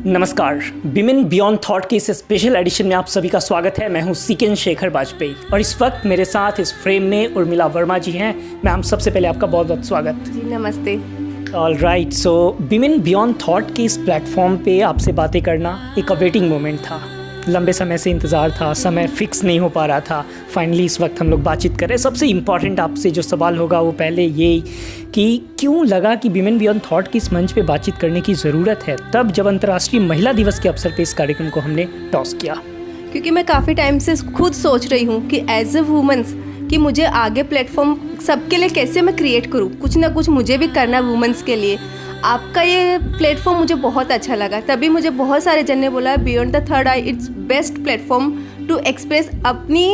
नमस्कार, women beyond thought के इस स्पेशल एडिशन में आप सभी का स्वागत है। मैं हूं सीकेन शेखर वाजपेयी और इस वक्त मेरे साथ इस फ्रेम में उर्मिला वर्मा जी हैं। मैम, सबसे पहले आपका बहुत बहुत स्वागत। जी नमस्ते। ऑल राइट, सो विमेन बियॉन्ड थॉट के इस प्लेटफॉर्म पे आपसे बातें करना एक अवेटिंग मोमेंट था। लंबे समय से इंतज़ार था, समय फिक्स नहीं हो पा रहा था। फाइनली इस वक्त हम लोग बातचीत कर रहे हैं। सबसे इम्पॉर्टेंट आपसे जो सवाल होगा वो पहले ये कि क्यों लगा कि विमेन बियॉन्ड थॉट की इस मंच पे बातचीत करने की ज़रूरत है, तब जब अंतर्राष्ट्रीय महिला दिवस के अवसर पे इस कार्यक्रम को हमने टॉस किया। क्योंकि मैं काफ़ी टाइम से खुद सोच रही हूँ कि एज अ वुमेंस कि मुझे आगे प्लेटफॉर्म सबके लिए कैसे मैं क्रिएट करूँ, कुछ ना कुछ मुझे भी करना वुमेंस के लिए। आपका ये प्लेटफॉर्म मुझे बहुत अच्छा लगा, तभी मुझे बहुत सारे जन ने बोला beyond the third eye it's best platform to express अपनी,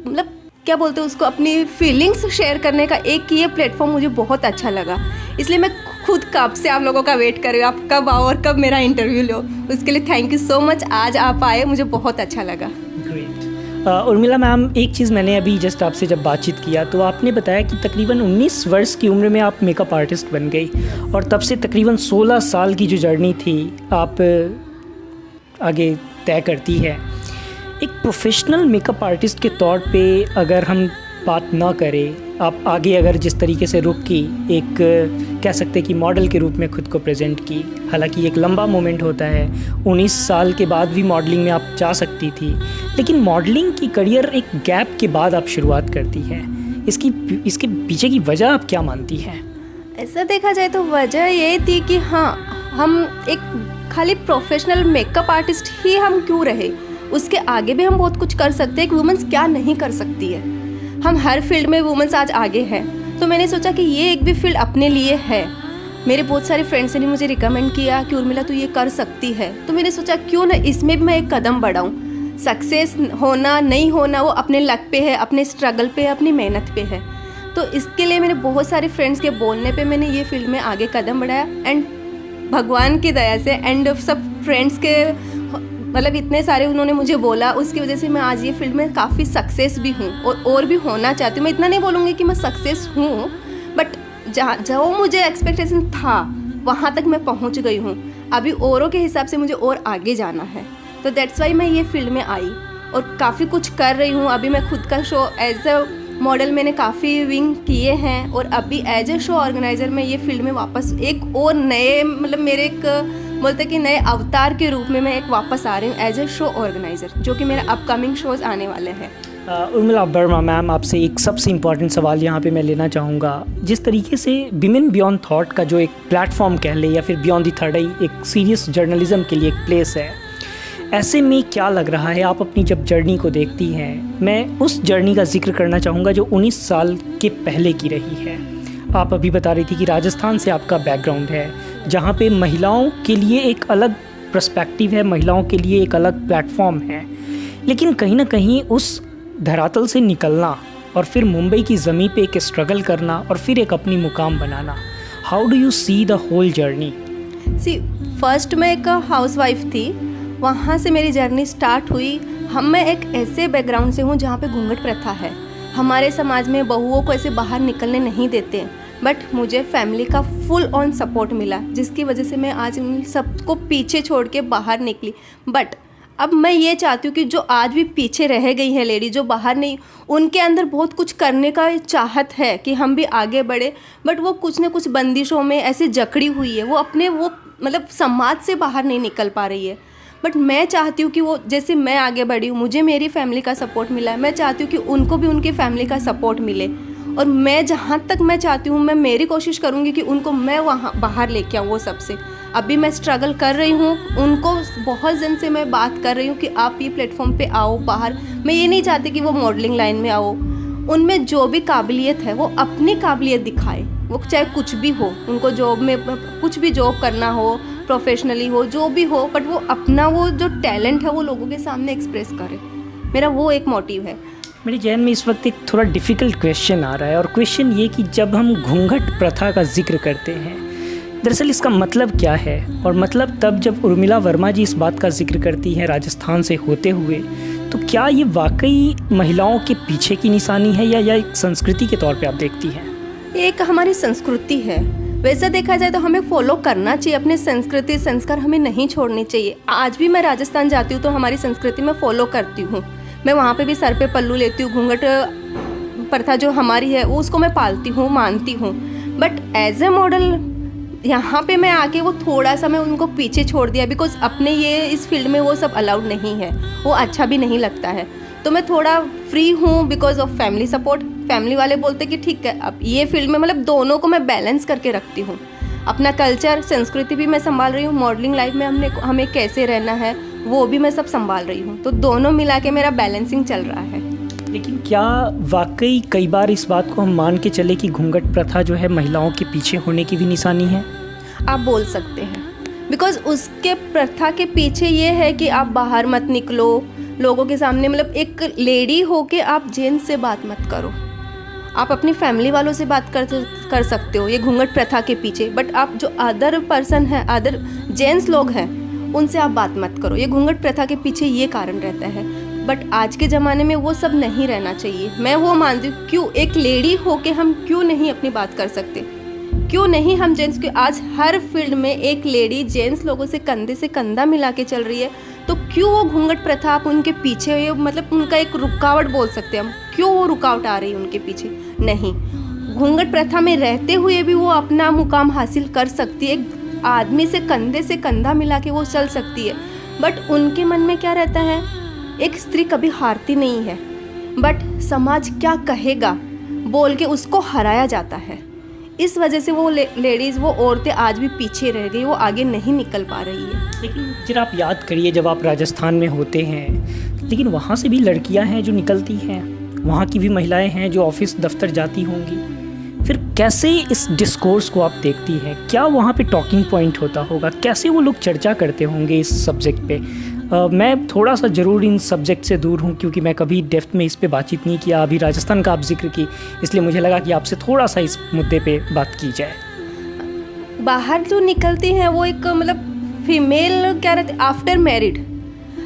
मतलब क्या बोलते हैं उसको, अपनी फीलिंग्स शेयर करने का एक ये प्लेटफॉर्म मुझे बहुत अच्छा लगा। इसलिए मैं खुद कब से आप लोगों का वेट कर रही हूँ, आप कब आओ और कब मेरा इंटरव्यू लो। उसके लिए थैंक यू सो मच। आज आप आए, मुझे बहुत अच्छा लगा। ग्रेट। उर्मिला मैम, एक चीज़ मैंने अभी जस्ट आपसे जब बातचीत किया तो आपने बताया कि तकरीबन 19 वर्ष की उम्र में आप मेकअप आर्टिस्ट बन गई और तब से तकरीबन 16 साल की जो जर्नी थी आप आगे तय करती है। एक प्रोफेशनल मेकअप आर्टिस्ट के तौर पे अगर हम बात ना करें, आप आगे अगर जिस तरीके से रुक की एक कह सकते कि मॉडल के रूप में खुद को प्रेजेंट की, हालांकि एक लंबा मोमेंट होता है, 19 साल के बाद भी मॉडलिंग में आप जा सकती थी, लेकिन मॉडलिंग की करियर एक गैप के बाद आप शुरुआत करती हैं। इसके पीछे की वजह आप क्या मानती हैं? ऐसा देखा जाए तो वजह ये थी कि हाँ, हम एक खाली प्रोफेशनल मेकअप आर्टिस्ट ही हम क्यों रहे, उसके आगे भी हम बहुत कुछ कर सकते हैं। एक वुमेंस क्या नहीं कर सकती है, हम हर फील्ड में वुमेंस आज आगे हैं। तो मैंने सोचा कि ये एक भी फील्ड अपने लिए है। मेरे बहुत सारे फ्रेंड्स ने मुझे रिकमेंड किया कि उर्मिला तू ये कर सकती है, तो मैंने सोचा क्यों ना इसमें भी मैं एक कदम बढ़ाऊँ। सक्सेस होना नहीं होना वो अपने लक पे है, अपने स्ट्रगल पे है, अपनी मेहनत पे है। तो इसके लिए मैंने बहुत सारे फ्रेंड्स के बोलने पे मैंने ये फील्ड में आगे कदम बढ़ाया एंड भगवान की दया से एंड सब फ्रेंड्स के मतलब इतने सारे उन्होंने मुझे बोला, उसकी वजह से मैं आज ये फील्ड में काफ़ी सक्सेस भी हूँ और भी होना चाहती हूँ। मैं इतना नहीं बोलूँगी कि मैं सक्सेस हूँ, बट जहाँ जो मुझे एक्सपेक्टेशन था वहाँ तक मैं पहुँच गई हूँ। अभी औरों के हिसाब से मुझे और आगे जाना है, तो दैट्स वाई मैं ये फील्ड में आई और काफ़ी कुछ कर रही हूँ। अभी मैं खुद का शो एज अ मॉडल मैंने काफ़ी विंग किए हैं और अभी एज अ शो ऑर्गेनाइज़र मैं ये फील्ड में वापस एक और नए, मतलब मेरे एक बोलते कि नए अवतार के रूप में मैं एक वापस आ रही हूँ एज ए शो ऑर्गेनाइज़र, जो कि मेरा अपकमिंग शोज़ आने वाले हैं। उर्मिला वर्मा मैम, आपसे एक सबसे इम्पॉर्टेंट सवाल यहाँ पे मैं लेना चाहूँगा। जिस तरीके से विमेन बियॉन्ड थॉट का जो एक प्लेटफॉर्म कह ले या फिर बियॉन्ड द थर्ड आई एक सीरियस जर्नलिज्म के लिए एक प्लेस है, ऐसे में क्या लग रहा है आप अपनी जब जर्नी को देखती हैं? मैं उस जर्नी का जिक्र करना चाहूँगा जो 19 साल के पहले की रही है। आप अभी बता रही थी कि राजस्थान से आपका बैकग्राउंड है, जहाँ पे महिलाओं के लिए एक अलग पर्सपेक्टिव है, महिलाओं के लिए एक अलग प्लेटफॉर्म है, लेकिन कहीं ना कहीं उस धरातल से निकलना और फिर मुंबई की ज़मीं पे एक स्ट्रगल करना और फिर एक अपनी मुकाम बनाना, how do you see the whole journey? First मैं एक हाउसवाइफ थी, वहाँ से मेरी जर्नी स्टार्ट हुई। मैं एक ऐसे बैकग्राउंड से हूँ जहाँ पे घूंघट प्रथा है। हमारे समाज में बहुओं को ऐसे बाहर निकलने नहीं देते, बट मुझे फैमिली का फुल ऑन सपोर्ट मिला, जिसकी वजह से मैं आज उन सबको पीछे छोड़ के बाहर निकली। बट अब मैं ये चाहती हूँ कि जो आज भी पीछे रह गई है लेडी, जो बाहर नहीं, उनके अंदर बहुत कुछ करने का चाहत है कि हम भी आगे बढ़े, बट वो कुछ ना कुछ बंदिशों में ऐसे जकड़ी हुई है, वो अपने वो मतलब समाज से बाहर नहीं निकल पा रही है। बट मैं चाहती हूँ कि वो, जैसे मैं आगे बढ़ी हूँ, मुझे मेरी फैमिली का सपोर्ट मिला है, मैं चाहती हूँ कि उनको भी उनकी फैमिली का सपोर्ट मिले। और मैं जहाँ तक मैं चाहती हूँ, मैं मेरी कोशिश करूँगी कि उनको मैं वहाँ बाहर लेके आऊँ। वो सबसे अभी मैं स्ट्रगल कर रही हूँ, उनको बहुत जन से मैं बात कर रही हूँ कि आप ये प्लेटफॉर्म पे आओ बाहर। मैं ये नहीं चाहती कि वो मॉडलिंग लाइन में आओ, उनमें जो भी काबिलियत है वो अपनी काबिलियत दिखाए, वो चाहे कुछ भी हो, उनको जॉब में कुछ भी जॉब करना हो, प्रोफेशनली हो, जो भी हो, बट वो अपना वो जो टैलेंट है वो लोगों के सामने एक्सप्रेस करे। मेरा वो एक मोटिव है। मेरे जहन में इस वक्त एक थोड़ा डिफ़िकल्ट क्वेश्चन आ रहा है, और क्वेश्चन ये कि जब हम घूंघट प्रथा का जिक्र करते हैं, दरअसल इसका मतलब क्या है? और मतलब तब जब उर्मिला वर्मा जी इस बात का जिक्र करती हैं राजस्थान से होते हुए, तो क्या ये वाकई महिलाओं के पीछे की निशानी है या एक संस्कृति के तौर पे आप देखती हैं? ये एक हमारी संस्कृति है। वैसा देखा जाए तो हमें फॉलो करना चाहिए, अपनी संस्कृति संस्कार हमें नहीं छोड़ने चाहिए। आज भी मैं राजस्थान जाती हूँ तो हमारी संस्कृति में फॉलो करती हूँ। मैं वहाँ पे भी सर पे पल्लू लेती हूँ, घूंघट प्रथा जो हमारी है वो उसको मैं पालती हूँ, मानती हूँ। बट एज ए मॉडल यहाँ पे मैं आके वो थोड़ा सा मैं उनको पीछे छोड़ दिया, बिकॉज अपने ये इस फील्ड में वो सब अलाउड नहीं है, वो अच्छा भी नहीं लगता है। तो मैं थोड़ा फ्री हूँ because of family support. Family वाले बोलते कि ठीक है, अब ये फील्ड में मतलब दोनों को मैं बैलेंस करके रखती हूँ। अपना कल्चर संस्कृति भी मैं संभाल रही हूँ, मॉडलिंग लाइफ में हमें कैसे रहना है वो भी मैं सब संभाल रही हूँ। तो दोनों मिला के मेरा बैलेंसिंग चल रहा है। लेकिन क्या वाकई कई बार इस बात को हम मान के चले कि घूंघट प्रथा जो है महिलाओं के पीछे होने की भी निशानी है? आप बोल सकते हैं, बिकॉज उसके प्रथा के पीछे ये है कि आप बाहर मत निकलो लोगों के सामने, मतलब एक लेडी होके आप जेंट्स से बात मत करो। आप अपनी फैमिली वालों से बात कर सकते हो ये घूंघट प्रथा के पीछे, बट आप जो अदर पर्सन है, अदर जेंट्स लोग हैं, उनसे आप बात मत करो। ये घूंघट प्रथा के पीछे ये कारण रहता है। बट आज के ज़माने में वो सब नहीं रहना चाहिए। मैं वो मानती हूँ, क्यों एक लेडी होके हम क्यों नहीं अपनी बात कर सकते? क्यों नहीं हम जेंट्स के? आज हर फील्ड में एक लेडी जेंट्स लोगों से कंधा मिला के चल रही है, तो क्यों वो घूंघट प्रथा आप उनके पीछे, मतलब उनका एक रुकावट बोल सकते हैं हम, क्यों वो रुकावट आ रही है उनके पीछे? नहीं, घूंघट प्रथा में रहते हुए भी वो अपना मुकाम हासिल कर सकती है, एक आदमी से कंधा मिला के वो चल सकती है। बट उनके मन में क्या रहता है, एक स्त्री कभी हारती नहीं है, बट समाज क्या कहेगा बोल के उसको हराया जाता है। इस वजह से वो लेडीज़, वो औरतें आज भी पीछे रह गई, वो आगे नहीं निकल पा रही है। लेकिन जरा आप याद करिए, जब आप राजस्थान में होते हैं, लेकिन वहाँ से भी लड़कियाँ हैं जो निकलती हैं, वहाँ की भी महिलाएं हैं जो ऑफिस दफ्तर जाती होंगी। फिर कैसे इस डिस्कोर्स को आप देखती हैं? क्या वहाँ पे टॉकिंग पॉइंट होता होगा? कैसे वो लोग चर्चा करते होंगे इस सब्जेक्ट पे? मैं थोड़ा सा ज़रूर इन सब्जेक्ट से दूर हूँ, क्योंकि मैं कभी डेप्थ में इस पे बातचीत नहीं किया। अभी राजस्थान का आप जिक्र की, इसलिए मुझे लगा कि आपसे थोड़ा सा इस मुद्दे पे बात की जाए। बाहर जो निकलती हैं वो एक मतलब फीमेल क्या रहती है आफ्टर मैरिड,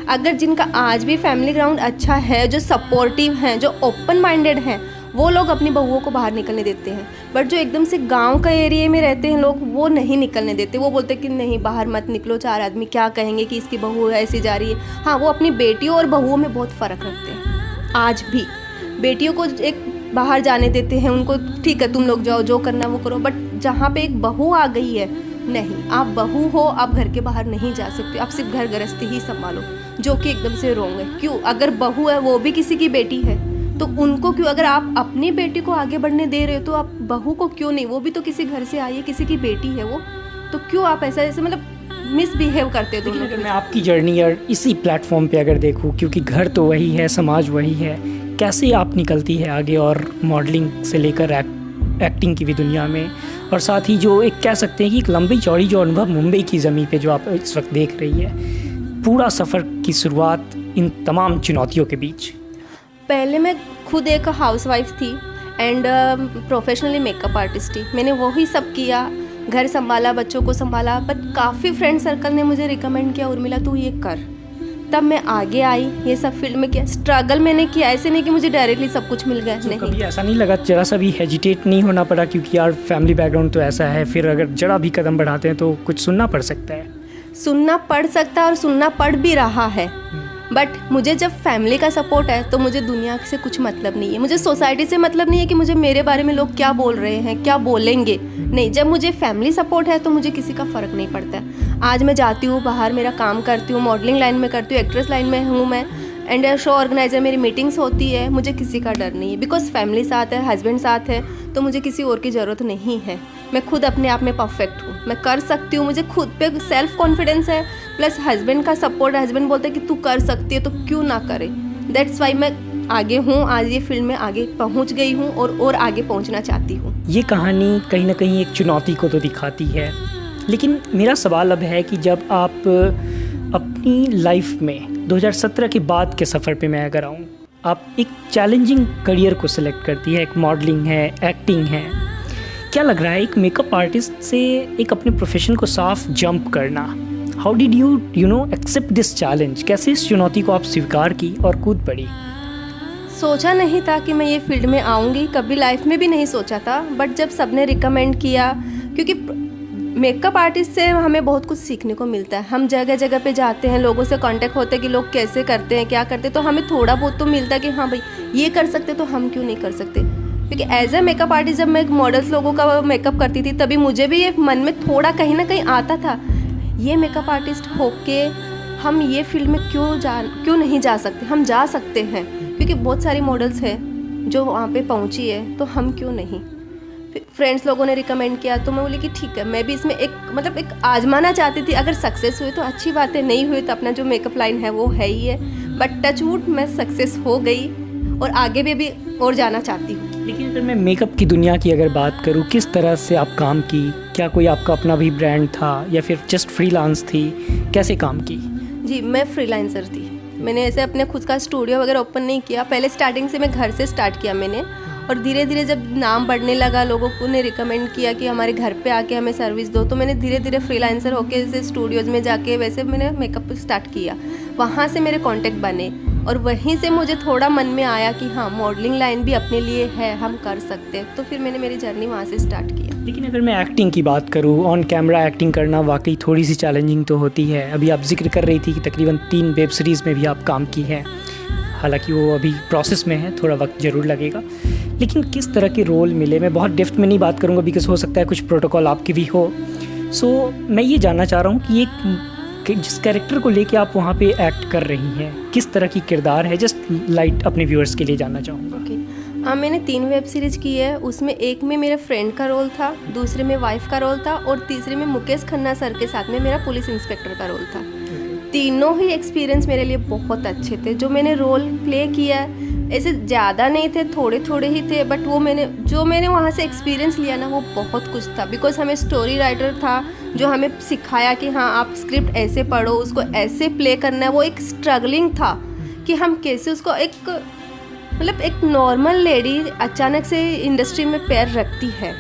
अगर जिनका आज भी फैमिली ग्राउंड अच्छा है, जो सपोर्टिव हैं, जो ओपन माइंडेड हैं, वो लोग अपनी बहुओं को बाहर निकलने देते हैं। बट जो एकदम से गांव का एरिया में रहते हैं लोग, वो नहीं निकलने देते। वो बोलते हैं कि नहीं, बाहर मत निकलो, चार आदमी क्या कहेंगे कि इसकी बहू ऐसी जा रही है। हाँ, वो अपनी बेटियों और बहुओं में बहुत फ़र्क रखते हैं। आज भी बेटियों को एक बाहर जाने देते हैं, उनको ठीक है तुम लोग जाओ, जो करना वो करो। बट जहाँ पे एक बहू आ गई है, नहीं, आप बहू हो, आप घर के बाहर नहीं जा सकते, आप सिर्फ घर गृहस्थी ही संभालो, जो कि एकदम से रॉन्ग है। क्यों? अगर बहू है, वो भी किसी की बेटी है, तो उनको क्यों, अगर आप अपनी बेटी को आगे बढ़ने दे रहे हो तो आप बहू को क्यों नहीं? वो भी तो किसी घर से आई है, किसी की बेटी है वो, तो क्यों आप ऐसा मतलब मिसबिहेव करते हो दोनों? अगर मैं आपकी जर्नी और इसी प्लेटफॉर्म पे अगर देखूँ, क्योंकि घर तो वही है, समाज वही है, कैसे आप निकलती है आगे और मॉडलिंग से लेकर एक्टिंग की भी दुनिया में, और साथ ही जो एक कह सकते हैं कि एक लंबी चौड़ी जो अनुभव मुंबई की ज़मीन पे जो आप इस वक्त देख रही है, पूरा सफ़र की शुरुआत इन तमाम चुनौतियों के बीच? पहले मैं खुद एक हाउसवाइफ थी एंड प्रोफेशनली मेकअप आर्टिस्ट थी। मैंने वही सब किया, घर संभाला, बच्चों को संभाला। बट काफ़ी फ्रेंड सर्कल ने मुझे रिकमेंड किया, उर्मिला तू ये कर। तब मैं आगे आई, ये सब फील्ड में किया, स्ट्रगल मैंने किया। ऐसे नहीं कि मुझे डायरेक्टली सब कुछ मिल गया, नहीं। कभी ऐसा नहीं लगा, जरा सा भी हेजिटेट नहीं होना पड़ा, क्योंकि यार फैमिली बैकग्राउंड तो ऐसा है, फिर अगर जरा भी कदम बढ़ाते हैं तो कुछ सुनना पड़ सकता है? सुनना पड़ सकता है और सुनना पड़ भी रहा है। बट मुझे जब फैमिली का सपोर्ट है तो मुझे दुनिया से कुछ मतलब नहीं है, मुझे सोसाइटी से मतलब नहीं है कि मुझे मेरे बारे में लोग क्या बोल रहे हैं, क्या बोलेंगे। नहीं, जब मुझे फैमिली सपोर्ट है तो मुझे किसी का फ़र्क नहीं पड़ता है। आज मैं जाती हूँ बाहर, मेरा काम करती हूँ, मॉडलिंग लाइन में करती हूँ, एक्ट्रेस लाइन में हूँ मैं, एंड शो ऑर्गेनाइजर, मेरी मीटिंग्स होती है, मुझे किसी का डर नहीं है। बिकॉज फैमिली साथ है, हस्बैंड साथ है, तो मुझे किसी और की ज़रूरत नहीं है। मैं खुद अपने आप में परफेक्ट हूँ, मैं कर सकती हूँ, मुझे खुद पे सेल्फ कॉन्फिडेंस है, प्लस हस्बैंड का सपोर्ट। हस्बैंड बोलते हैं कि तू कर सकती है तो क्यों ना करे। दैट्स वाई मैं आगे हूँ, आज ये फील्ड में आगे पहुँच गई हूँ और आगे पहुँचना चाहती हूँ। ये कहानी कहीं ना कहीं एक चुनौती को तो दिखाती है, लेकिन मेरा सवाल अब है कि जब आप अपनी लाइफ में 2017 के बाद के सफ़र पे मैं अगर आऊँ, आप एक चैलेंजिंग करियर को सिलेक्ट करती है, एक मॉडलिंग है, एक्टिंग है, क्या लग रहा है एक मेकअप आर्टिस्ट से एक अपने प्रोफेशन को साफ जंप करना? How did you know accept this challenge? कैसे इस चुनौती को आप स्वीकार की और कूद पड़ी? सोचा नहीं था कि मैं ये फील्ड में आऊँगी, कभी लाइफ में भी नहीं सोचा था। बट जब सबने रिकमेंड किया, क्योंकि मेकअप आर्टिस्ट से हमें बहुत कुछ सीखने को मिलता है। हम जगह जगह पे जाते हैं, लोगों से कांटेक्ट होते हैं कि लोग कैसे करते हैं, क्या करते हैं, तो हमें थोड़ा बहुत तो मिलता है कि हाँ भाई ये कर सकते तो हम क्यों नहीं कर सकते। क्योंकि एज ए मेकअप आर्टिस्ट जब मैं मॉडल्स लोगों का मेकअप करती थी तभी मुझे भी ये मन में थोड़ा कहीं ना कहीं आता था, ये मेकअप आर्टिस्ट होके हम ये फील्ड में क्यों नहीं जा सकते। हम जा सकते हैं क्योंकि बहुत सारी मॉडल्स हैं जो वहाँ पे पहुँची है, तो हम क्यों नहीं। फ्रेंड्स लोगों ने रिकमेंड किया तो मैं बोली कि ठीक है, मैं भी इसमें एक आजमाना चाहती थी। अगर सक्सेस हुई तो अच्छी बात है, नहीं हुई तो अपना जो मेकअप लाइन है वो है ही है। बट टच वुड मैं सक्सेस हो गई और आगे भी अभी और जाना चाहती हूँ। लेकिन अगर मैं मेकअप की दुनिया की अगर बात करूँ, किस तरह से आप काम की? क्या कोई आपका अपना भी ब्रांड था या फिर जस्ट फ्रीलांस थी? कैसे काम की? जी, मैं फ्रीलांसर थी। मैंने ऐसे अपने खुद का स्टूडियो वगैरह ओपन नहीं किया। पहले स्टार्टिंग से मैं घर से स्टार्ट किया मैंने, और धीरे धीरे जब नाम बढ़ने लगा, लोगों को ने रिकमेंड किया कि हमारे घर पे आके हमें सर्विस दो, तो मैंने धीरे धीरे फ्रीलांसर होके जैसे स्टूडियोज़ में जाके वैसे मैंने मेकअप स्टार्ट किया। वहाँ से मेरे कांटेक्ट बने और वहीं से मुझे थोड़ा मन में आया कि हाँ, मॉडलिंग लाइन भी अपने लिए है, हम कर सकते हैं। तो फिर मैंने मेरी जर्नी वहाँ से स्टार्ट किया। लेकिन अगर मैं एक्टिंग की बात करूँ, ऑन कैमरा एक्टिंग करना वाकई थोड़ी सी चैलेंजिंग तो होती है। अभी आप जिक्र कर रही थी कि तकरीबन 3 वेब सीरीज़ में भी आप काम की हैं, हालांकि वो अभी प्रोसेस में है, थोड़ा वक्त ज़रूर लगेगा। लेकिन किस तरह के रोल मिले? मैं बहुत डेप्थ में नहीं बात करूँगा बिकॉज हो सकता है कुछ प्रोटोकॉल आपके भी हो। सो मैं ये जानना चाह रहा हूँ कि ये जिस कैरेक्टर को लेके आप वहाँ पे एक्ट कर रही हैं, किस तरह की किरदार है? जस्ट लाइट अपने व्यूअर्स के लिए जानना चाहूँगा। ओके, मैंने 3 वेब सीरीज़ की है। उसमें एक में मेरे फ्रेंड का रोल था, दूसरे में वाइफ का रोल था और तीसरे में मुकेश खन्ना सर के साथ में मेरा पुलिस इंस्पेक्टर का रोल था। तीनों ही एक्सपीरियंस मेरे लिए बहुत अच्छे थे। जो मैंने रोल प्ले किया ऐसे ज़्यादा नहीं थे, थोड़े थोड़े ही थे, बट वो मैंने वहाँ से एक्सपीरियंस लिया ना, वो बहुत कुछ था। बिकॉज हमें स्टोरी राइटर था जो हमें सिखाया कि हाँ, आप स्क्रिप्ट ऐसे पढ़ो, उसको ऐसे प्ले करना है। वो एक स्ट्रगलिंग था कि हम कैसे उसको एक नॉर्मल लेडी अचानक से इंडस्ट्री में पैर रखती है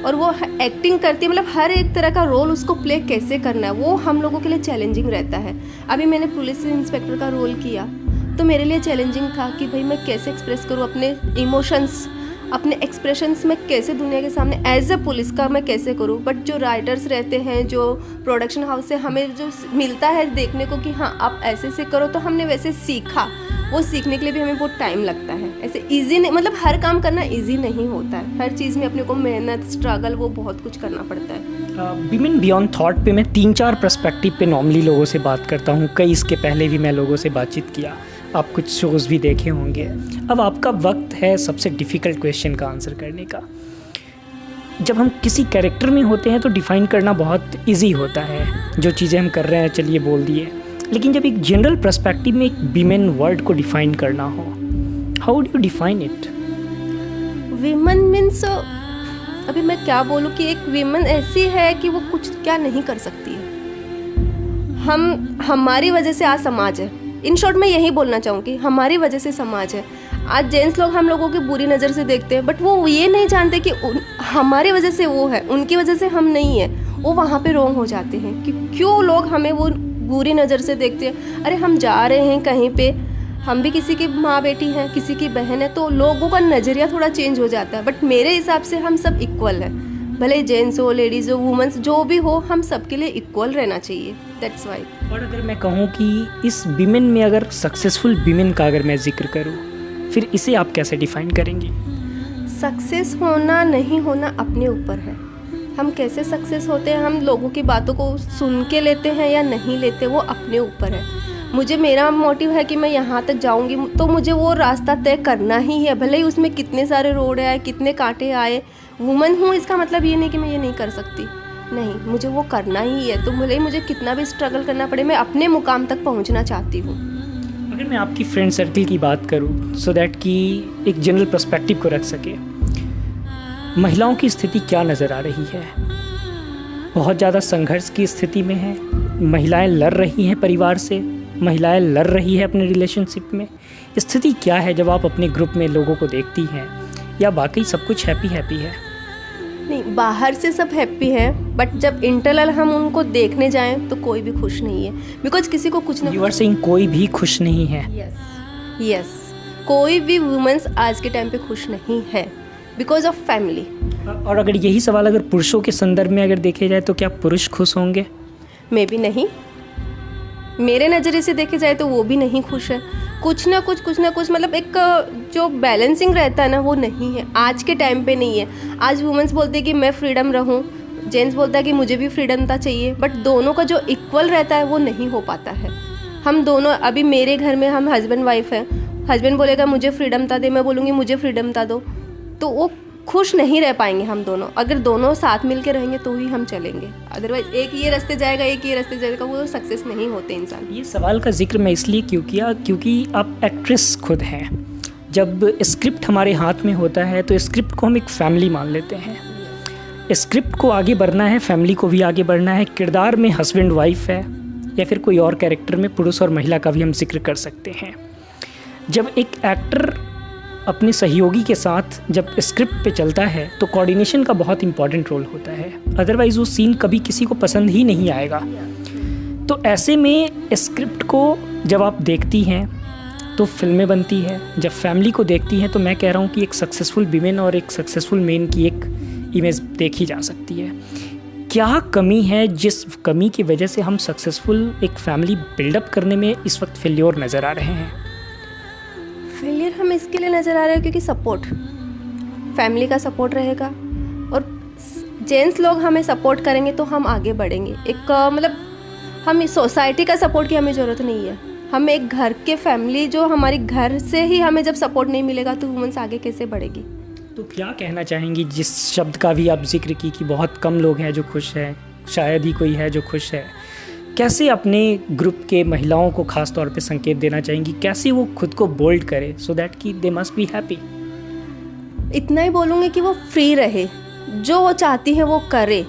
और वो एक्टिंग करती है, हर एक तरह का रोल उसको प्ले कैसे करना है, वो हम लोगों के लिए चैलेंजिंग रहता है। अभी मैंने पुलिस इंस्पेक्टर का रोल किया तो मेरे लिए चैलेंजिंग था कि भाई मैं कैसे एक्सप्रेस करूँ अपने इमोशंस, अपने एक्सप्रेशंस में कैसे दुनिया के सामने एज अ पुलिस का मैं कैसे करूँ। बट जो राइटर्स रहते हैं, जो प्रोडक्शन हाउस से हमें जो मिलता है देखने को कि हाँ आप ऐसे से करो, तो हमने वैसे सीखा। वो सीखने के लिए भी हमें बहुत टाइम लगता है। ऐसे इजी नहीं, हर काम करना इजी नहीं होता है। हर चीज़ में अपने को मेहनत, स्ट्रगल, वो बहुत कुछ करना पड़ता है। विमेन बियॉन्ड थॉट पे मैं 3-4 पर्सपेक्टिव पे नॉर्मली लोगों से बात करता हूँ। कई इसके पहले भी मैं लोगों से बातचीत किया, आप कुछ शोज़ भी देखे होंगे। अब आपका वक्त है सबसे डिफ़िकल्ट क्वेश्चन का आंसर करने का। जब हम किसी कैरेक्टर में होते हैं तो डिफ़ाइन करना बहुत इजी होता है, जो चीज़ें हम कर रहे हैं चलिए बोल दिए। लेकिन जब एक जनरल पर्सपेक्टिव में एक विमेन वर्ड को डिफ़ाइन करना हो, how do you define it? Women means, अभी मैं क्या बोलूँ कि एक विमेन ऐसी है कि वो कुछ क्या नहीं कर सकती है। हमारी वजह से आज समाज है। इन शॉर्ट मैं यही बोलना चाहूँगी, हमारी वजह से समाज है। आज जेंट्स लोग हम लोगों की बुरी नज़र से देखते हैं, बट वो ये नहीं जानते कि हमारी वजह से वो है, उनकी वजह से हम नहीं है। वो वहाँ पे रॉन्ग हो जाते हैं कि क्यों लोग हमें वो बुरी नज़र से देखते हैं। अरे हम जा रहे हैं कहीं पे, हम भी किसी की माँ बेटी हैं, किसी की बहन है, तो लोगों का नज़रिया थोड़ा चेंज हो जाता है। बट मेरे हिसाब से हम सब इक्वल हैं, भले जेंट्स हो, लेडीज़ हो, वुमेंस, जो भी हो, हम सबके लिए इक्वल रहना चाहिए। That's why. और अगर मैं कहूँ कि इस विमेन में अगर सक्सेसफुल विमेन का अगर मैं जिक्र करूँ, फिर इसे आप कैसे डिफ़ाइन करेंगी? सक्सेस होना नहीं होना अपने ऊपर है। हम कैसे सक्सेस होते हैं, हम लोगों की बातों को सुन के लेते हैं या नहीं लेते, वो अपने ऊपर है। मेरा मोटिव है कि मैं यहाँ तक जाऊँगी तो मुझे वो रास्ता तय करना ही है, भले ही उसमें कितने सारे रोड आए, कितने कांटे आए। वुमन हूँ इसका मतलब ये नहीं कि मैं ये नहीं कर सकती, नहीं, मुझे वो करना ही है। तो भले ही मुझे कितना भी स्ट्रगल करना पड़े, मैं अपने मुकाम तक पहुँचना चाहती हूँ। अगर मैं आपकी फ्रेंड सर्कल की बात करूँ, सो दैट कि एक जनरल पर्सपेक्टिव को रख सके, महिलाओं की स्थिति क्या नज़र आ रही है? बहुत ज़्यादा संघर्ष की स्थिति में है, महिलाएं लड़ रही हैं परिवार से, महिलाएं लड़ रही है अपने रिलेशनशिप में। स्थिति क्या है जब आप अपने ग्रुप में लोगों को देखती हैं, या बाकी सब कुछ हैप्पी है? नहीं, बाहर से सब हैप्पी है, बट जब इंटरनल हम उनको देखने जाएं तो कोई भी खुश नहीं है। बिकॉज किसी को कुछ यू आर सेइंग कोई भी खुश नहीं है? यस, कोई भी वुमेन्स आज के टाइम पे खुश नहीं है। Because of family. और अगर यही सवाल अगर पुरुषों के संदर्भ में अगर देखे जाए तो क्या पुरुष खुश होंगे? मे बी नहीं, मेरे नज़रिए से देखे जाए तो वो भी नहीं खुश है। कुछ ना कुछ मतलब एक जो बैलेंसिंग रहता है ना वो नहीं है, आज के टाइम पे नहीं है। आज वुमेंस बोलती है कि मैं फ्रीडम रहूं, जेंट्स बोलता है कि मुझे भी फ्रीडम चाहिए, बट दोनों का जो इक्वल रहता है वो नहीं हो पाता है। हम दोनों, अभी मेरे घर में हम हस्बैंड वाइफ हैं, हस्बैंड बोलेगा मुझे फ्रीडम दे, मैं बोलूँगी मुझे फ्रीडम दो, तो वो खुश नहीं रह पाएंगे हम दोनों। अगर दोनों साथ मिल के रहेंगे तो ही हम चलेंगे, अदरवाइज एक ये रास्ते जाएगा एक ये रास्ते जाएगा, वो सक्सेस नहीं होते इंसान। ये सवाल का जिक्र मैं इसलिए क्यों किया क्योंकि आप एक्ट्रेस खुद हैं। जब स्क्रिप्ट हमारे हाथ में होता है तो स्क्रिप्ट को हम एक फैमिली मान लेते हैं। स्क्रिप्ट को आगे बढ़ना है, फैमिली को भी आगे बढ़ना है। किरदार में हस्बैंड वाइफ है या फिर कोई और कैरेक्टर में पुरुष और महिला का भी हम जिक्र कर सकते हैं। जब एक एक्टर अपने सहयोगी के साथ जब स्क्रिप्ट पे चलता है तो कोऑर्डिनेशन का बहुत इंपॉर्टेंट रोल होता है, अदरवाइज़ वो सीन कभी किसी को पसंद ही नहीं आएगा। तो ऐसे में स्क्रिप्ट को जब आप देखती हैं तो फिल्में बनती है, जब फैमिली को देखती हैं तो मैं कह रहा हूँ कि एक सक्सेसफुल विमेन और एक सक्सेसफुल मेन की एक इमेज देखी जा सकती है। क्या कमी है जिस कमी की वजह से हम सक्सेसफुल एक फैमिली बिल्डअप करने में इस वक्त फेल्योर नज़र आ रहे हैं? फेलियर हम इसके लिए नज़र आ रहे हैं क्योंकि सपोर्ट, फैमिली का सपोर्ट रहेगा और जेंट्स लोग हमें सपोर्ट करेंगे तो हम आगे बढ़ेंगे। एक मतलब हम सोसाइटी का सपोर्ट की हमें ज़रूरत नहीं है, हम एक घर के फैमिली, जो हमारी घर से ही हमें जब सपोर्ट नहीं मिलेगा तो वुमेन्स आगे कैसे बढ़ेगी? तो क्या कहना चाहेंगी जिस शब्द का भी आप जिक्र की कि बहुत कम लोग हैं जो खुश हैं, शायद ही कोई है जो खुश है, कैसे अपने ग्रुप के महिलाओं को खास तौर पे संकेत देना चाहेंगी, कैसे वो खुद को बोल्ड करे सो दैट कि दे मस्ट बी हैप्पी? इतना ही बोलूँगी कि वो फ्री रहे, जो वो चाहती है वो करे।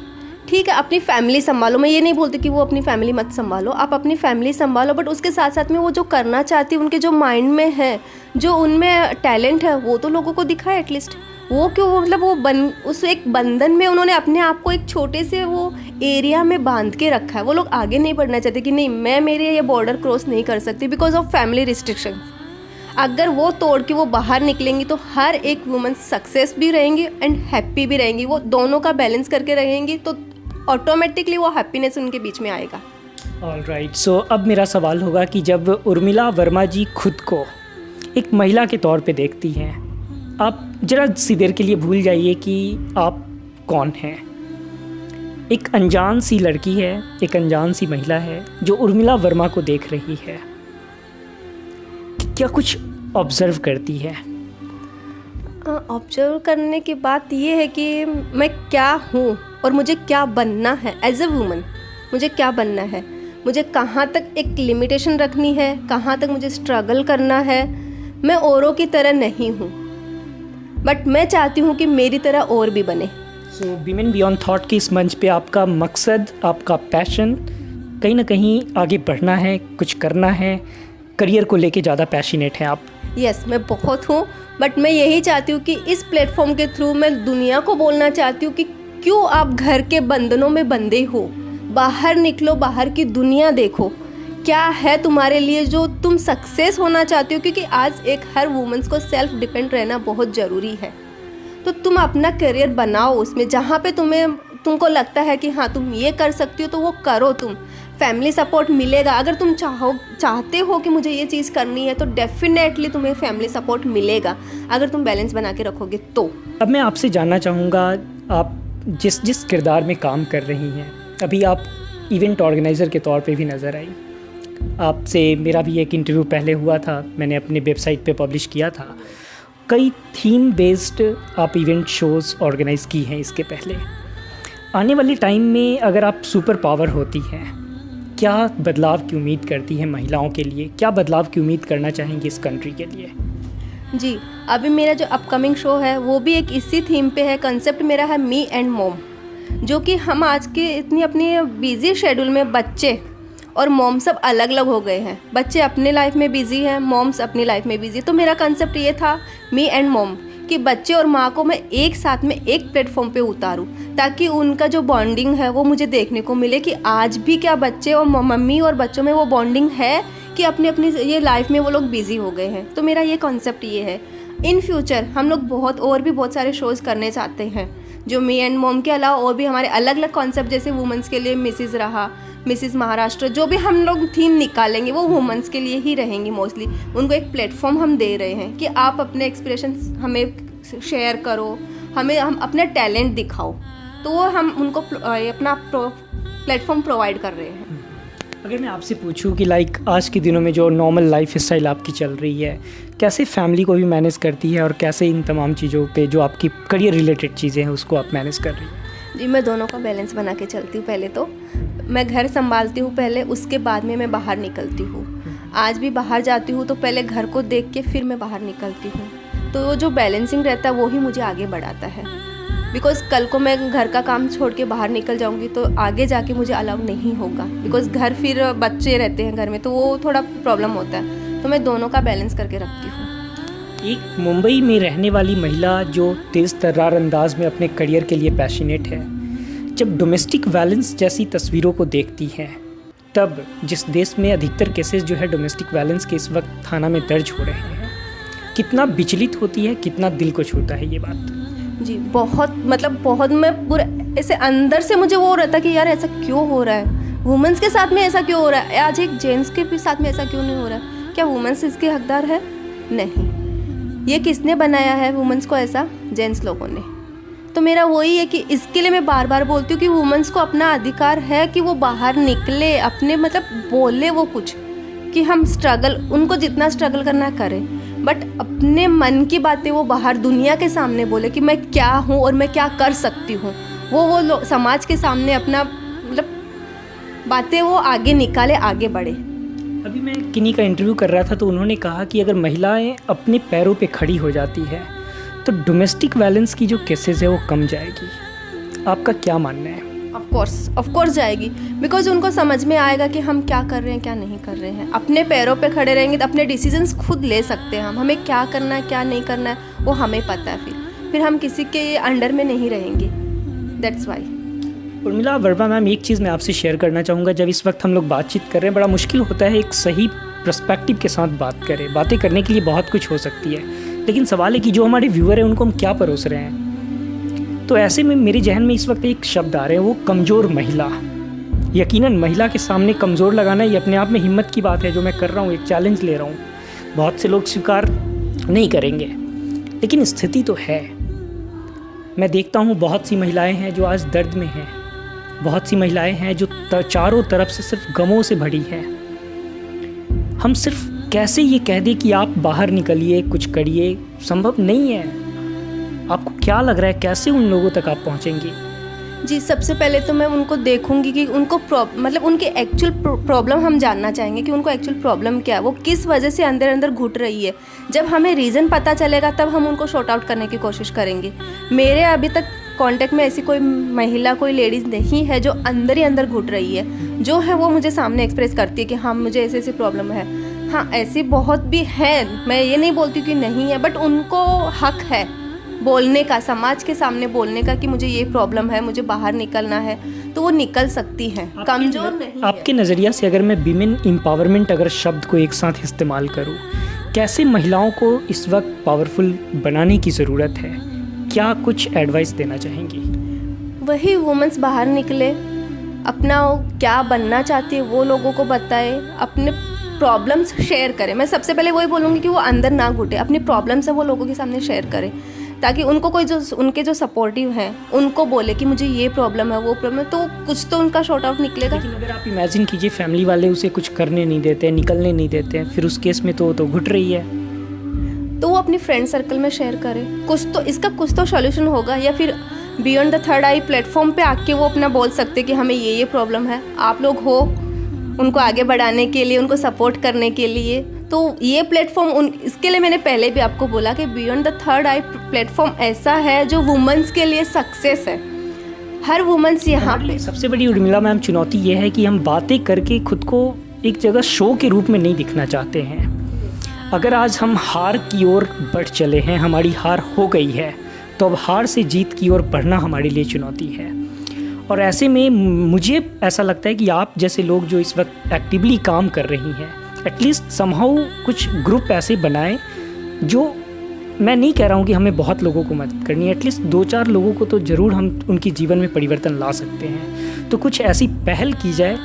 ठीक है, अपनी फैमिली संभालो, मैं ये नहीं बोलती कि वो अपनी फैमिली मत संभालो, आप अपनी फैमिली संभालो, बट उसके साथ साथ में वो जो करना चाहती है, उनके जो माइंड में है, जो उनमें टैलेंट है, वो तो लोगों को दिखाए एटलीस्ट। वो क्यों मतलब वो उस एक बंधन में उन्होंने अपने आप को एक छोटे से वो एरिया में बांध के रखा है। वो लोग आगे नहीं बढ़ना चाहते कि नहीं मैं मेरे ये बॉर्डर क्रॉस नहीं कर सकती बिकॉज ऑफ फैमिली रिस्ट्रिक्शन। अगर वो तोड़ के वो बाहर निकलेंगी तो हर एक वुमन सक्सेस भी रहेंगी एंड हैप्पी भी रहेंगी। वो दोनों का बैलेंस करके रहेंगी तो ऑटोमेटिकली वो हैप्पीनेस उनके बीच में आएगा। ऑलराइट, सो अब मेरा सवाल होगा कि जब उर्मिला वर्मा जी खुद को एक महिला के तौर पे देखती हैं, आप जरा सी देर के लिए भूल जाइए कि आप कौन हैं। एक अनजान सी लड़की है, एक अनजान सी महिला है जो उर्मिला वर्मा को देख रही है, क्या कुछ ऑब्जर्व करती है? ऑब्जर्व करने की बात ये है कि मैं क्या हूँ और मुझे क्या बनना है एज ए वुमन। मुझे क्या बनना है, मुझे कहाँ तक एक लिमिटेशन रखनी है, कहाँ तक मुझे स्ट्रगल करना है। मैं औरों की तरह नहीं हूँ, बट मैं चाहती हूँ कि मेरी तरह और भी बने। सो विमेन बियॉन्ड थॉट के इस मंच पे आपका मकसद, आपका पैशन कहीं ना कहीं आगे बढ़ना है, कुछ करना है, करियर को लेके ज़्यादा पैशनेट हैं आप? यस, मैं बहुत हूँ, बट मैं यही चाहती हूँ कि इस प्लेटफॉर्म के थ्रू मैं दुनिया को बोलना चाहती हूँ कि क्यों आप घर के बंधनों में बंधे हो, बाहर निकलो, बाहर की दुनिया देखो, क्या है तुम्हारे लिए जो तुम सक्सेस होना चाहती हो। क्योंकि आज एक हर वुमेन्स को सेल्फ डिपेंड रहना बहुत ज़रूरी है। तो तुम अपना करियर बनाओ उसमें, जहाँ पे तुमको लगता है कि हाँ तुम ये कर सकती हो तो वो करो। तुम फैमिली सपोर्ट मिलेगा, अगर तुम चाहते हो कि मुझे ये चीज़ करनी है तो डेफिनेटली तुम्हें फैमिली सपोर्ट मिलेगा, अगर तुम बैलेंस बना के रखोगे तो। अब मैं आपसे जानना चाहूँगा, आप जिस किरदार में काम कर रही हैं, अभी आप इवेंट ऑर्गेनाइज़र के तौर पे भी नज़र आई। आपसे मेरा भी एक इंटरव्यू पहले हुआ था, मैंने अपने वेबसाइट पे पब्लिश किया था। कई थीम बेस्ड आप इवेंट शोज़ ऑर्गेनाइज़ की हैं इसके पहले। आने वाले टाइम में अगर आप सुपर पावर होती हैं, क्या बदलाव की उम्मीद करती हैं महिलाओं के लिए? क्या बदलाव की उम्मीद करना चाहेंगी इस कंट्री के लिए? जी, अभी मेरा जो अपकमिंग शो है वो भी एक इसी थीम पे है। कंसेप्ट मेरा है मी एंड मॉम, जो कि हम आज के इतनी अपनी बिजी शेड्यूल में बच्चे और मॉम सब अलग अलग हो गए हैं। बच्चे अपने लाइफ में बिजी हैं, मॉम्स अपनी लाइफ में बिजी। तो मेरा कंसेप्ट ये था मी एंड मॉम, कि बच्चे और माँ को मैं एक साथ में एक प्लेटफॉर्म पे उतारूँ, ताकि उनका जो बॉन्डिंग है वो मुझे देखने को मिले कि आज भी क्या बच्चे और मम्मी और बच्चों में वो बॉन्डिंग है कि अपनी अपनी ये लाइफ में वो लोग बिजी हो गए हैं। तो मेरा ये कॉन्सेप्ट ये है। इन फ्यूचर हम लोग बहुत सारे शोज़ करने चाहते हैं, जो मी एंड मॉम के अलावा और भी हमारे अलग अलग कॉन्सेप्ट, जैसे वुमेंस के लिए मिसिज़ रहा, मिसिज़ महाराष्ट्र, जो भी हम लोग थीम निकालेंगे वो वुमेंस के लिए ही रहेंगी मोस्टली। उनको एक प्लेटफॉर्म हम दे रहे हैं कि आप अपने एक्सप्रेशन हमें शेयर करो, हम अपना टैलेंट दिखाओ, तो वो हम उनको अपना प्लेटफॉर्म प्रोवाइड कर रहे हैं। अगर मैं आपसे पूछूं कि लाइक आज के दिनों में जो नॉर्मल लाइफ स्टाइल आपकी चल रही है, कैसे फैमिली को भी मैनेज करती है और कैसे इन तमाम चीज़ों पे जो आपकी करियर रिलेटेड चीज़ें हैं उसको आप मैनेज कर रही हैं? जी, मैं दोनों का बैलेंस बना के चलती हूँ। पहले तो मैं घर संभालती हूँ पहले, उसके बाद में मैं बाहर निकलती हूँ। आज भी बाहर जाती हूँ तो पहले घर को देख के फिर मैं बाहर निकलती हूँ। तो वो जो बैलेंसिंग रहता है वो ही मुझे आगे बढ़ाता है। बिकॉज़ कल को मैं घर का काम छोड़ के बाहर निकल जाऊंगी तो आगे जाके मुझे अलाउ नहीं होगा, बिकॉज़ घर फिर बच्चे रहते हैं घर में, तो वो थोड़ा प्रॉब्लम होता है। तो मैं दोनों का बैलेंस करके रखती हूँ। एक मुंबई में रहने वाली महिला जो तेज़ तर्रार अंदाज में अपने करियर के लिए पैशनेट है, जब डोमेस्टिक वायलेंस जैसी तस्वीरों को देखती हैं, तब जिस देश में अधिकतर केसेस जो है डोमेस्टिक वायलेंस के इस वक्त थाना में दर्ज हो रहे हैं, कितना विचलित होती है, कितना दिल को छूता है ये बात? जी, बहुत मैं पूरा ऐसे अंदर से मुझे वो रहता कि यार ऐसा क्यों हो रहा है, वुमेंस के साथ में ऐसा क्यों हो रहा है, आज एक जेंट्स के भी साथ में ऐसा क्यों नहीं हो रहा है? क्या वुमेंस इसके हकदार है? नहीं। ये किसने बनाया है वुमेंस को ऐसा? जेंट्स लोगों ने। तो मेरा वही है कि इसके लिए मैं बार बार बोलती हूँ कि वुमेंस को अपना अधिकार है कि वो बाहर निकले, अपने बोले वो कुछ, कि हम उनको जितना स्ट्रगल करना करें, बट अपने मन की बातें वो बाहर दुनिया के सामने बोले कि मैं क्या हूँ और मैं क्या कर सकती हूँ। वो समाज के सामने अपना बातें वो आगे निकाले, आगे बढ़े। अभी मैं किन्हीं का इंटरव्यू कर रहा था तो उन्होंने कहा कि अगर महिलाएं अपने पैरों पे खड़ी हो जाती है तो डोमेस्टिक वायलेंस की जो केसेस है वो कम जाएगी। आपका क्या मानना है? ऑफ कोर्स जाएगी, बिकॉज उनको समझ में आएगा कि हम क्या कर रहे हैं, क्या नहीं कर रहे हैं। अपने पैरों पे खड़े रहेंगे तो अपने डिसीजंस खुद ले सकते हैं। हमें क्या करना है, क्या नहीं करना है, वो हमें पता है। फिर हम किसी के अंडर में नहीं रहेंगे। That's why. Urmila Verma ma'am, एक चीज़ मैं आपसे शेयर करना चाहूँगा। जब इस वक्त हम लोग बातचीत कर रहे हैं, बड़ा मुश्किल होता है एक सही पर्सपेक्टिव के साथ बात करें। बातें करने के लिए बहुत कुछ हो सकती है, लेकिन सवाल है कि जो हमारे व्यूअर हैं उनको हम क्या परोस रहे हैं। तो ऐसे में मेरे जहन में इस वक्त एक शब्द आ रहे हैं, वो कमज़ोर महिला। यकीनन महिला के सामने कमज़ोर लगाना ये अपने आप में हिम्मत की बात है। जो मैं कर रहा हूँ, एक चैलेंज ले रहा हूँ, बहुत से लोग स्वीकार नहीं करेंगे, लेकिन स्थिति तो है। मैं देखता हूँ बहुत सी महिलाएं हैं जो आज दर्द में हैं, बहुत सी महिलाएं हैं जो चारों तरफ से सिर्फ गमों से भरी हैं। हम सिर्फ कैसे ये कह दें कि आप बाहर निकलिए, कुछ करिए, संभव नहीं है। आपको क्या लग रहा है कैसे उन लोगों तक आप पहुंचेंगी? जी, सबसे पहले तो मैं उनको देखूंगी कि उनको उनके एक्चुअल प्रॉब्लम हम जानना चाहेंगे कि उनको एक्चुअल प्रॉब्लम क्या है, वो किस वजह से अंदर अंदर घुट रही है। जब हमें रीज़न पता चलेगा तब हम उनको शॉर्ट आउट करने की कोशिश करेंगे। मेरे अभी तक कांटेक्ट में ऐसी कोई महिला, कोई लेडीज़ नहीं है जो अंदर ही अंदर घुट रही है। जो है वो मुझे सामने एक्सप्रेस करती है कि हाँ, मुझे ऐसी ऐसी प्रॉब्लम है। हाँ, ऐसी बहुत भी है, मैं ये नहीं बोलती कि नहीं है, बट उनको हक है बोलने का, समाज के सामने बोलने का कि मुझे ये प्रॉब्लम है, मुझे बाहर निकलना है, तो वो निकल सकती हैं। कमज़ोर नहीं। आपके नज़रिया से अगर मैं विमेन एम्पावरमेंट अगर शब्द को एक साथ इस्तेमाल करूं, कैसे महिलाओं को इस वक्त पावरफुल बनाने की ज़रूरत है, क्या कुछ एडवाइस देना चाहेंगी? वही वुमेन्स बाहर निकले, अपना क्या बनना चाहती है वो लोगों को बताए, अपने प्रॉब्लम्स शेयर करें। मैं सबसे पहले वही बोलूँगी कि वो अंदर ना घुटे, अपनी प्रॉब्लम्स है वो लोगों के सामने शेयर करें, ताकि उनको कोई जो उनके जो सपोर्टिव हैं उनको बोले कि मुझे ये प्रॉब्लम है, वो प्रॉब्लम है, तो कुछ तो उनका शॉर्ट आउट निकलेगा। लेकिन अगर आप इमेजिन कीजिए फैमिली वाले उसे कुछ करने नहीं देते, निकलने नहीं देते, फिर उस केस में तो घुट रही है, तो वो अपनी फ्रेंड सर्कल में शेयर करे। इसका कुछ तो सॉल्यूशन होगा। या फिर beyond the third I platform पे आके वो अपना बोल सकते कि हमें ये प्रॉब्लम है, आप लोग हो उनको आगे बढ़ाने के लिए, उनको सपोर्ट करने के लिए। तो ये प्लेटफॉर्म इसके लिए मैंने पहले भी आपको बोला कि beyond the third I platform ऐसा है जो वुमेन्स के लिए सक्सेस है। हर वुमेन्स यहाँ पे सबसे बड़ी उर्मिला मैम चुनौती ये है कि हम बातें करके खुद को एक जगह शो के रूप में नहीं दिखना चाहते हैं। अगर आज हम हार की ओर बढ़ चले हैं, हमारी हार हो गई है, तो अब हार से जीत की ओर बढ़ना हमारे लिए चुनौती है। और ऐसे में मुझे ऐसा लगता है कि आप जैसे लोग जो इस वक्त एक्टिवली काम कर रही हैं, एटलीस्ट समहाउ कुछ ग्रुप ऐसे बनाएं जो मैं नहीं कह रहा हूँ कि हमें बहुत लोगों को मदद करनी है, एटलीस्ट 2-4 लोगों को तो ज़रूर हम उनकी जीवन में परिवर्तन ला सकते हैं। तो कुछ ऐसी पहल की जाए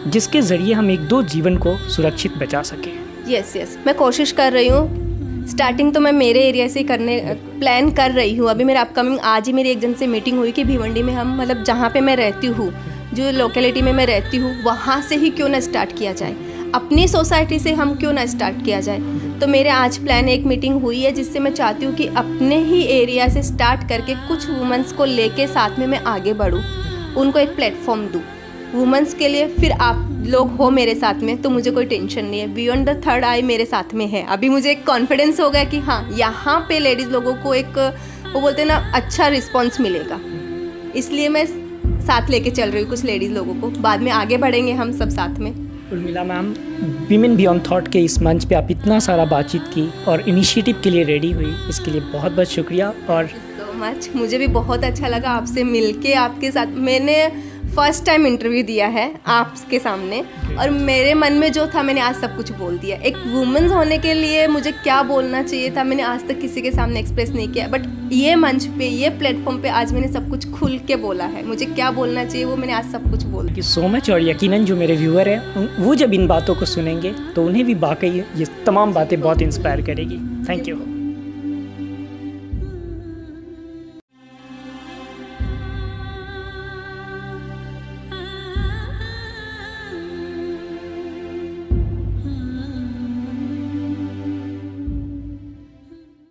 जिसके ज़रिए हम 1-2 जीवन को सुरक्षित बचा सकें। यस मैं कोशिश कर रही हूँ। स्टार्टिंग तो मैं मेरे एरिया से करने प्लान कर रही हूँ। अभी मेरा अपकमिंग आज ही मेरी एक जन से मीटिंग हुई कि भिवंडी में हम मतलब जहाँ पे मैं रहती हूँ, जो लोकेलिटी में मैं रहती हूँ, वहाँ से ही क्यों ना स्टार्ट किया जाए, अपनी सोसाइटी से हम क्यों ना स्टार्ट किया जाए। तो मेरे आज प्लान एक मीटिंग हुई है जिससे मैं चाहती हूँ कि अपने ही एरिया से स्टार्ट करके कुछ वुमेंस को लेके साथ में मैं आगे बढ़ूँ, उनको एक प्लेटफॉर्म दूँ वुमेंस के लिए। फिर आप लोग हो मेरे साथ में तो मुझे कोई टेंशन नहीं है। बियॉन्ड द थर्ड आई मेरे साथ में है। अभी मुझे एक कॉन्फिडेंस हो गया कि हाँ, यहाँ पे लेडीज़ लोगों को एक वो बोलते हैं ना अच्छा रिस्पॉन्स मिलेगा, इसलिए मैं साथ लेके चल रही हूँ कुछ लेडीज़ लोगों को। बाद में आगे बढ़ेंगे हम सब साथ में। Urmila ma'am, women beyond thought के इस मंच पे आप इतना सारा बातचीत की और इनिशिएटिव के लिए रेडी हुई, इसके लिए बहुत बहुत शुक्रिया। और सो मच, मुझे भी बहुत अच्छा लगा आपसे मिलके। आपके साथ मैंने फर्स्ट टाइम इंटरव्यू दिया है आपके सामने, और मेरे मन में जो था मैंने आज सब कुछ बोल दिया। एक वुमेन्स होने के लिए मुझे क्या बोलना चाहिए था मैंने आज तक किसी के सामने एक्सप्रेस नहीं किया, बट ये मंच पे, ये प्लेटफॉर्म पे आज मैंने सब कुछ खुल के बोला है। मुझे क्या बोलना चाहिए वो मैंने आज सब कुछ बोल दिया। Thank you so much. और यकीनन जो मेरे व्यूअर हैं वो जब इन बातों को सुनेंगे तो उन्हें भी वाकई ये तमाम बातें बहुत इंस्पायर करेगी। Thank you.